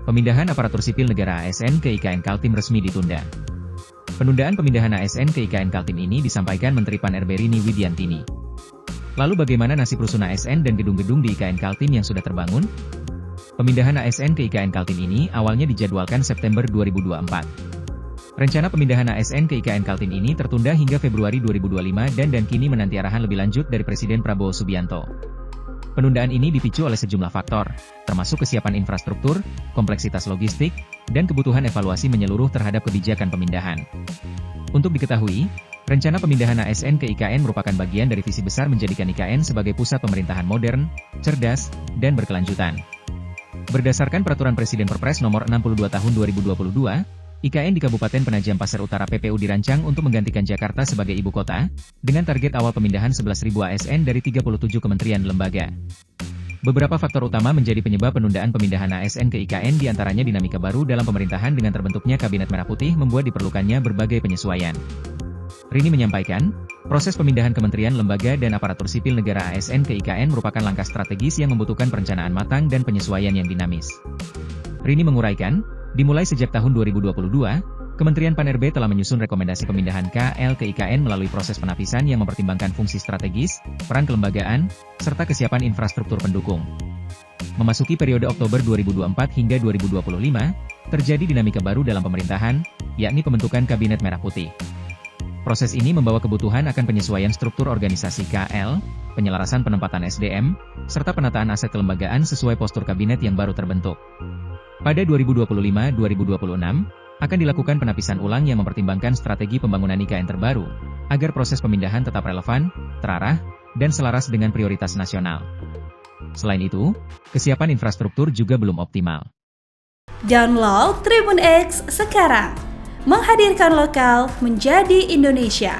Pemindahan aparatur sipil negara ASN ke IKN Kaltim resmi ditunda. Penundaan pemindahan ASN ke IKN Kaltim ini disampaikan Menteri Pan-RB Rini Widiantini. Lalu bagaimana nasib rusun ASN dan gedung-gedung di IKN Kaltim yang sudah terbangun? Pemindahan ASN ke IKN Kaltim ini awalnya dijadwalkan September 2024. Rencana pemindahan ASN ke IKN Kaltim ini tertunda hingga Februari 2025 dan kini menanti arahan lebih lanjut dari Presiden Prabowo Subianto. Penundaan ini dipicu oleh sejumlah faktor, termasuk kesiapan infrastruktur, kompleksitas logistik, dan kebutuhan evaluasi menyeluruh terhadap kebijakan pemindahan. Untuk diketahui, rencana pemindahan ASN ke IKN merupakan bagian dari visi besar menjadikan IKN sebagai pusat pemerintahan modern, cerdas, dan berkelanjutan. Berdasarkan Peraturan Presiden Perpres Nomor 62 Tahun 2022, IKN di Kabupaten Penajam Pasir Utara PPU dirancang untuk menggantikan Jakarta sebagai ibu kota, dengan target awal pemindahan 11.000 ASN dari 37 kementerian lembaga. Beberapa faktor utama menjadi penyebab penundaan pemindahan ASN ke IKN diantaranya dinamika baru dalam pemerintahan dengan terbentuknya Kabinet Merah Putih membuat diperlukannya berbagai penyesuaian. Rini menyampaikan, proses pemindahan kementerian lembaga dan aparatur sipil negara ASN ke IKN merupakan langkah strategis yang membutuhkan perencanaan matang dan penyesuaian yang dinamis. Rini menguraikan, dimulai sejak tahun 2022, Kementerian Pan-RB telah menyusun rekomendasi pemindahan KL ke IKN melalui proses penapisan yang mempertimbangkan fungsi strategis, peran kelembagaan, serta kesiapan infrastruktur pendukung. Memasuki periode Oktober 2024 hingga 2025, terjadi dinamika baru dalam pemerintahan, yakni pembentukan Kabinet Merah Putih. Proses ini membawa kebutuhan akan penyesuaian struktur organisasi KL, penyelarasan penempatan SDM, serta penataan aset kelembagaan sesuai postur kabinet yang baru terbentuk. Pada 2025-2026, akan dilakukan penapisan ulang yang mempertimbangkan strategi pembangunan IKN terbaru, agar proses pemindahan tetap relevan, terarah, dan selaras dengan prioritas nasional. Selain itu, kesiapan infrastruktur juga belum optimal. Download Tribun X sekarang, menghadirkan lokal menjadi Indonesia.